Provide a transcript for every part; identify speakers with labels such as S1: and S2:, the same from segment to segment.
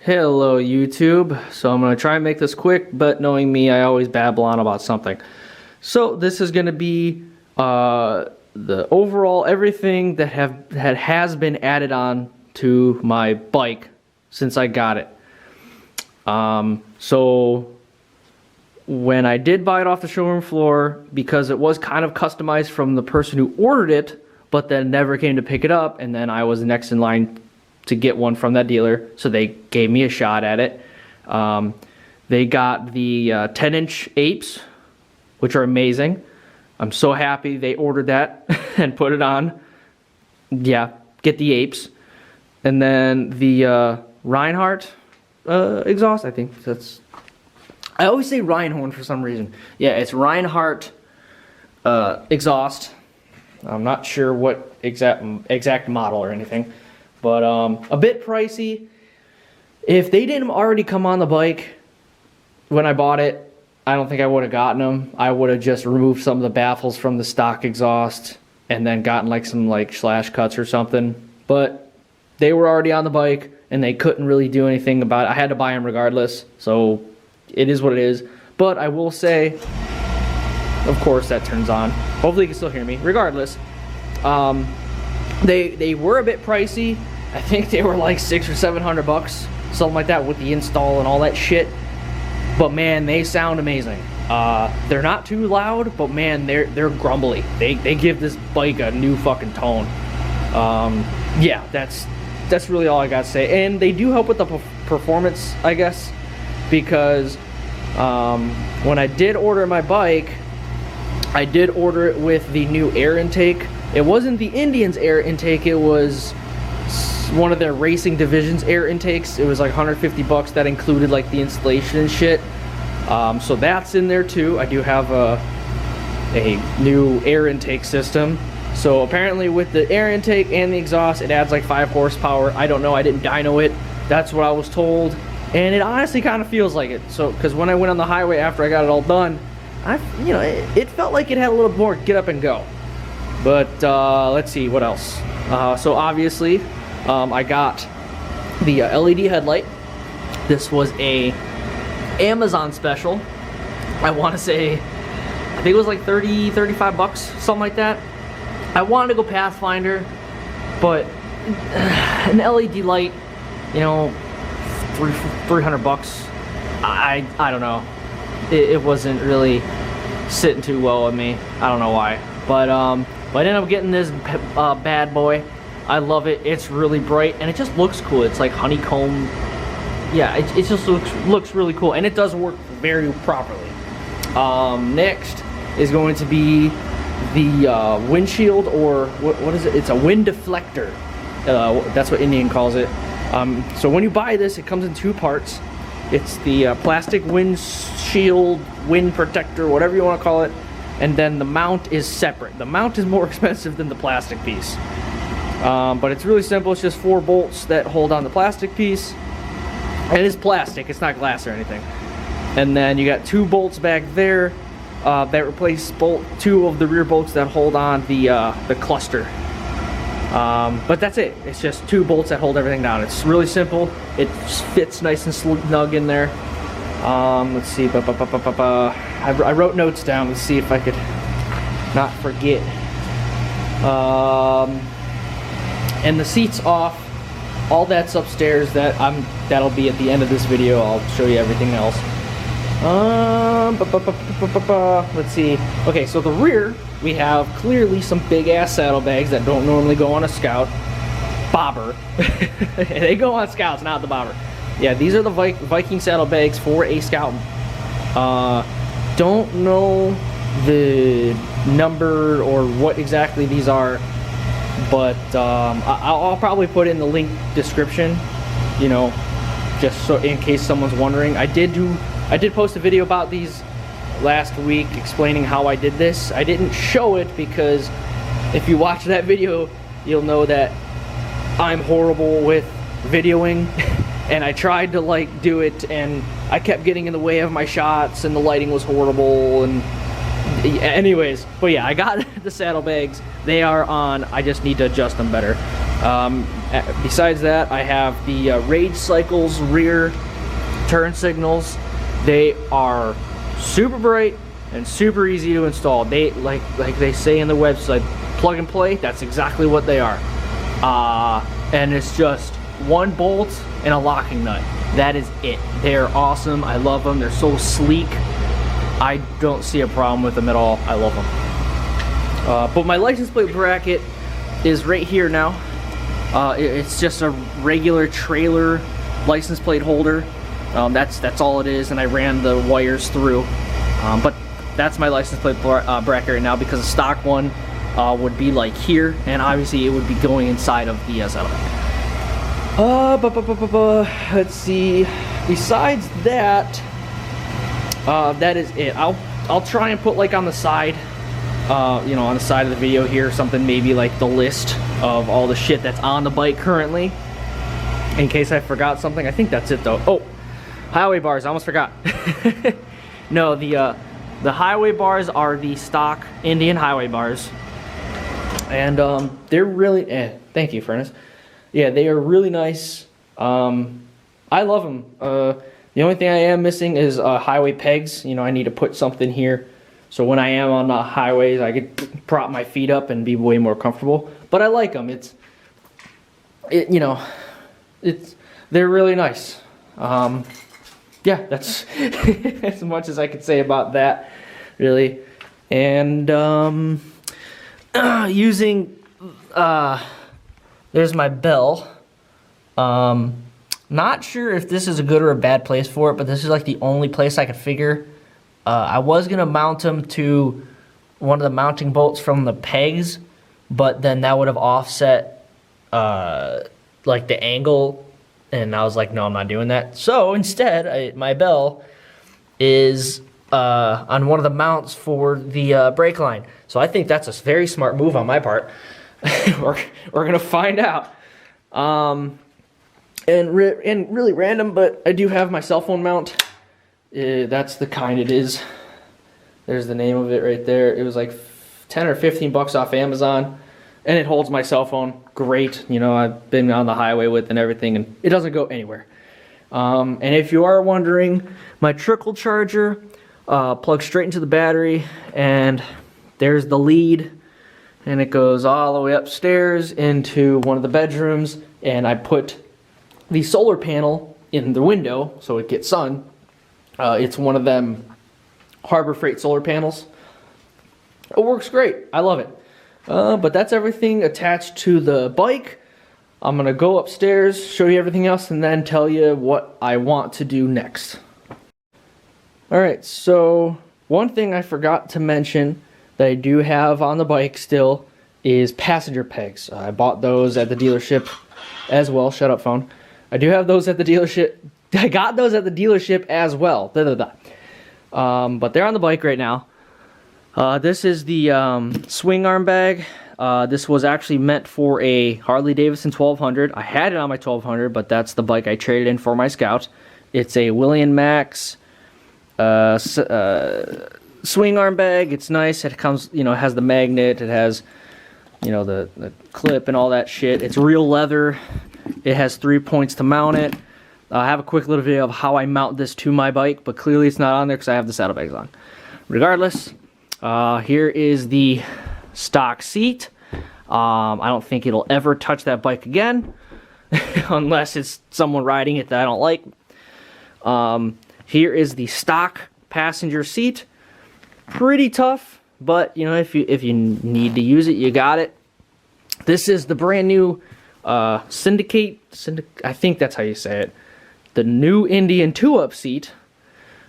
S1: Hello YouTube. So I'm going to try and make this quick, but knowing me, I always babble on about something. So this is going to be the overall everything that has been added on to my bike since I got it. So when I did buy it off the showroom floor, because it was kind of customized from the person who ordered it, but then never came to pick it up, and then I was next in line to get one from that dealer, so they gave me a shot at it. They got the 10-inch apes, which are amazing. I'm so happy they ordered that and put it on. Yeah, get the apes. And then the Rinehart exhaust, I think that's... I always say Rinehorn for some reason. Yeah, it's Rinehart exhaust. I'm not sure what exact model or anything, but a bit pricey. If they didn't already come on the bike when I bought it, I don't think I would have gotten them. I would have just removed some of the baffles from the stock exhaust and then gotten like some slash cuts or something. But they were already on the bike and they couldn't really do anything about it. I had to buy them regardless, so it is what it is. But I will say, of course that turns on. Hopefully you can still hear me. Regardless, they were a bit pricey. I think they were like $600 or $700, something like that, with the install and all that shit. But man, they sound amazing. They're not too loud, but man, they're grumbly. They give this bike a new fucking tone. Yeah, that's really all I got to say. And they do help with the performance, I guess, because when I did order my bike, I did order it with the new air intake. It wasn't the Indians air intake, it was one of their racing division's air intakes. It was like $150. That included like the installation and shit. So that's in there too. I do have a new air intake system. So apparently with the air intake and the exhaust, it adds like 5 horsepower. I don't know, I didn't dyno it. That's what I was told. And it honestly kind of feels like it. So, because when I went on the highway after I got it all done, it felt like it had a little more get up and go. But let's see what else. So obviously, I got the LED headlight. This was a Amazon special. I want to say, I think it was like $35, something like that. I wanted to go Pathfinder, but an LED light, you know, $300. I don't know. It wasn't really sitting too well with me. I don't know why, but I ended up getting this bad boy. I love it. It's really bright and it just looks cool. It's like honeycomb. Yeah, it just looks really cool, and it does work very properly. Next is going to be the windshield, or what is it? It's a wind deflector. That's what Indian calls it. So when you buy this, it comes in 2 parts. It's the plastic windshield, wind protector, whatever you want to call it, and then the mount is separate. The mount is more expensive than the plastic piece, but it's really simple. It's just 4 bolts that hold on the plastic piece. It is plastic, it's not glass or anything. And then you got 2 bolts back there that replace 2 of the rear bolts that hold on the cluster. But that's it. It's just 2 bolts that hold everything down. It's really simple. It fits nice and snug in there. Let's see. I wrote notes down. Let's see if I could not forget. And the seat's off. All that's upstairs. That'll be at the end of this video. I'll show you everything else. Let's see. Okay, so the rear, we have clearly some big ass saddlebags that don't normally go on a Scout bobber. They go on Scouts, not the bobber. Yeah, these are the Viking saddlebags for a Scout. Don't know the number or what exactly these are, but I'll probably put in the link description, you know, just so in case someone's wondering. I did post a video about these last week explaining how I did this. I didn't show it because if you watch that video, you'll know that I'm horrible with videoing, and I tried to do it and I kept getting in the way of my shots and the lighting was horrible. And anyways, but yeah, I got the saddlebags. They are on. I just need to adjust them better. Besides that, I have the Gare Cycle's rear turn signals. They are super bright and super easy to install. They like they say in the website, plug and play. That's exactly what they are. And it's just one bolt and a locking nut. That is it. They're awesome. I love them. They're so sleek. I don't see a problem with them at all. I love them. But my license plate bracket is right here now. It's just a regular trailer license plate holder. That's all it is, and I ran the wires through. But that's my license plate bracket right now, because a stock one would be like here, and obviously it would be going inside of the saddlebag. Let's see. Besides that, that is it. I'll try and put like on the side, you know, on the side of the video here, something maybe like the list of all the shit that's on the bike currently, in case I forgot something. I think that's it though. Oh, highway bars. I almost forgot. No, the highway bars are the stock Indian highway bars, and they're really. Thank you, Furnace. Yeah, they are really nice. I love them. The only thing I am missing is highway pegs. You know, I need to put something here, so when I am on the highways, I could prop my feet up and be way more comfortable. But I like them. You know, they're really nice. Yeah, that's as much as I could say about that, really. And using there's my bell. Not sure if this is a good or a bad place for it, but this is like the only place I could figure. I was gonna mount them to one of the mounting bolts from the pegs, but then that would have offset like the angle, and I was like, no, I'm not doing that. So instead, my bell is on one of the mounts for the brake line. So I think that's a very smart move on my part. we're gonna find out. And really random, but I do have my cell phone mount. That's the kind it is. There's the name of it right there. It was like 10 or 15 bucks off Amazon, and it holds my cell phone great. You know, I've been on the highway with and everything, and it doesn't go anywhere. And if you are wondering, my trickle charger plugs straight into the battery, and there's the lead, and it goes all the way upstairs into one of the bedrooms, and I put the solar panel in the window so it gets sun. It's one of them Harbor Freight solar panels. It works great. I love it. But that's everything attached to the bike. I'm gonna go upstairs, show you everything else, and then tell you what I want to do next. Alright, so one thing I forgot to mention that I do have on the bike still is passenger pegs. I bought those at the dealership as well. Shut up, phone. I do have those at the dealership. I got those at the dealership as well. But they're on the bike right now. This is the swing arm bag. This was actually meant for a Harley Davidson 1200. I had it on my 1200, but that's the bike I traded in for my Scout. It's a willie&max swing arm bag. It's nice. It comes, you know, it has the magnet. It has, you know, the clip and all that shit. It's real leather. It has 3 points to mount it. I have a quick little video of how I mount this to my bike, but clearly it's not on there because I have the saddlebags on. Regardless, here is the stock seat. I don't think it'll ever touch that bike again, unless it's someone riding it that I don't like. Here is the stock passenger seat. Pretty tough, but you know, if you need to use it, you got it. This is the brand new Syndicate, I think that's how you say it. The new Indian 2-up seat.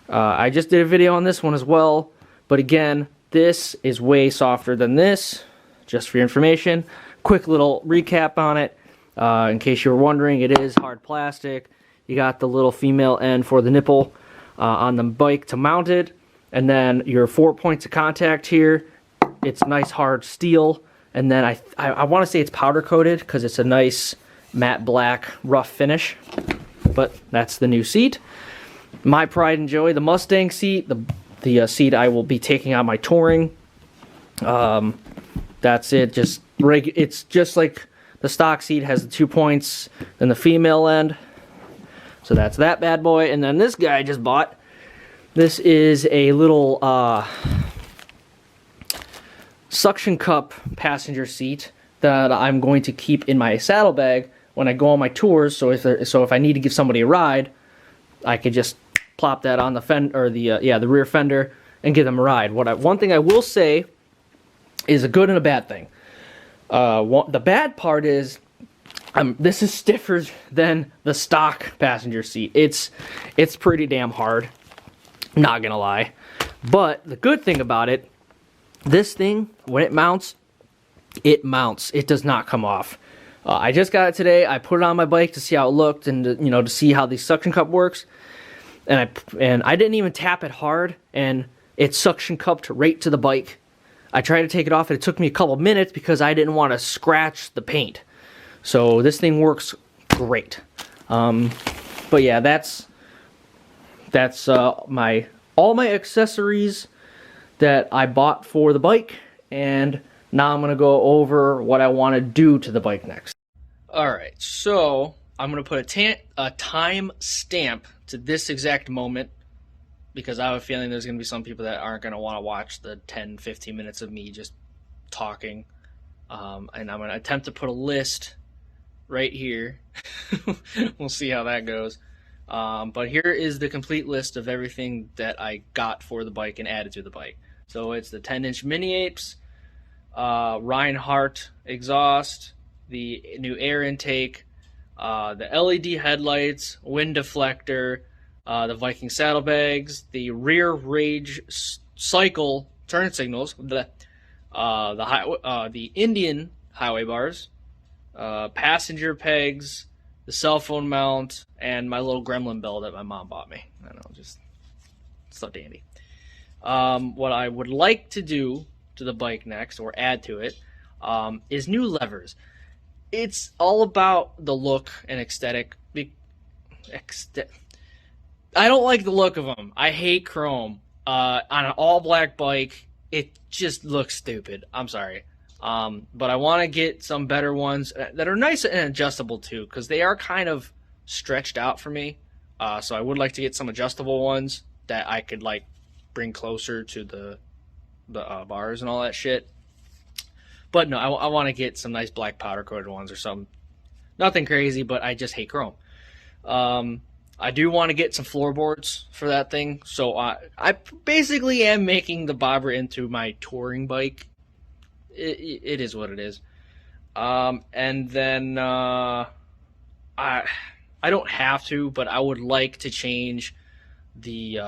S1: I just did a video on this one as well, but again, this is way softer than this, just for your information. Quick little recap on it. In case you were wondering, it is hard plastic. You got the little female end for the nipple on the bike to mount it, and then your 4 points of contact here. It's nice hard steel. And then I want to say it's powder coated because it's a nice matte black rough finish. But that's the new seat. My pride and joy, the Mustang seat, the seat I will be taking on my touring. That's it. It's just like The stock seat has the 2 points in the female end. So that's that bad boy. And then this guy I just bought. This is a little suction cup passenger seat that I'm going to keep in my saddlebag when I go on my tours. So if I need to give somebody a ride, I could just plop that on the the rear fender and give them a ride. One thing I will say is a good and a bad thing. The bad part is this is stiffer than the stock passenger seat. It's pretty damn hard, not gonna lie. But the good thing about it, this thing, when it mounts, it does not come off. I just got it today. I put it on my bike to see how it looked and to see how the suction cup works. And I didn't even tap it hard, and it suction cupped right to the bike. I tried to take it off, and it took me a couple minutes because I didn't want to scratch the paint. So this thing works great. But yeah, that's all my accessories that I bought for the bike, and now I'm gonna go over what I want to do to the bike next. All right, so I'm gonna put a time stamp to this exact moment, because I have a feeling there's gonna be some people that aren't gonna want to watch the 10-15 minutes of me just talking. And I'm gonna attempt to put a list right here. We'll see how that goes. But here is the complete list of everything that I got for the bike and added to the bike. So it's the 10-inch mini apes, Rinehart Exhaust, the new air intake, the LED headlights, wind deflector, the Viking saddlebags, the rear rage cycle turn signals, the Indian highway bars, passenger pegs, the cell phone mount, and my little gremlin bell that my mom bought me. I don't know, just so dandy. What I would like to do to the bike next, or add to it, is new levers. It's all about the look and aesthetic. I don't like the look of them. I hate chrome. On an all-black bike, it just looks stupid. I'm sorry. But I want to get some better ones that are nice and adjustable too, because they are kind of stretched out for me. So I would like to get some adjustable ones that I could like bring closer to the bars and all that shit. But no, I want to get some nice black powder coated ones or something. Nothing crazy, but I just hate chrome. I do want to get some floorboards for that thing. So I basically am making the bobber into my touring bike. It is what it is. And then I don't have to, but I would like to change the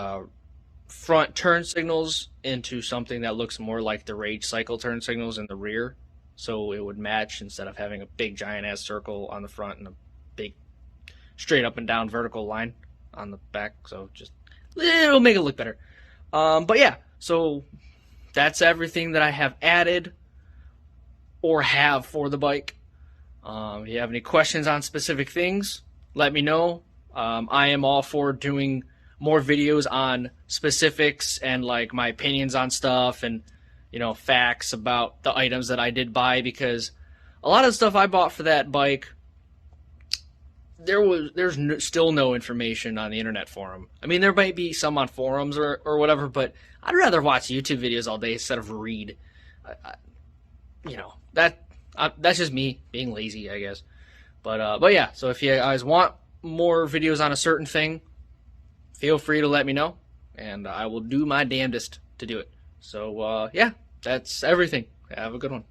S1: front turn signals into something that looks more like the Rage Cycle turn signals in the rear, so it would match instead of having a big giant ass circle on the front and a big straight up and down vertical line on the back. So just it'll make it look better. But yeah, so that's everything that I have added or have for the bike. If you have any questions on specific things, let me know. I am all for doing more videos on specifics and like my opinions on stuff and facts about the items that I did buy, because a lot of the stuff I bought for that bike, there's still no information on the internet forum. I mean, there might be some on forums or whatever, but I'd rather watch YouTube videos all day instead of read. That's just me being lazy, I guess. But yeah, so if you guys want more videos on a certain thing, feel free to let me know, and I will do my damnedest to do it. So yeah, that's everything. Have a good one.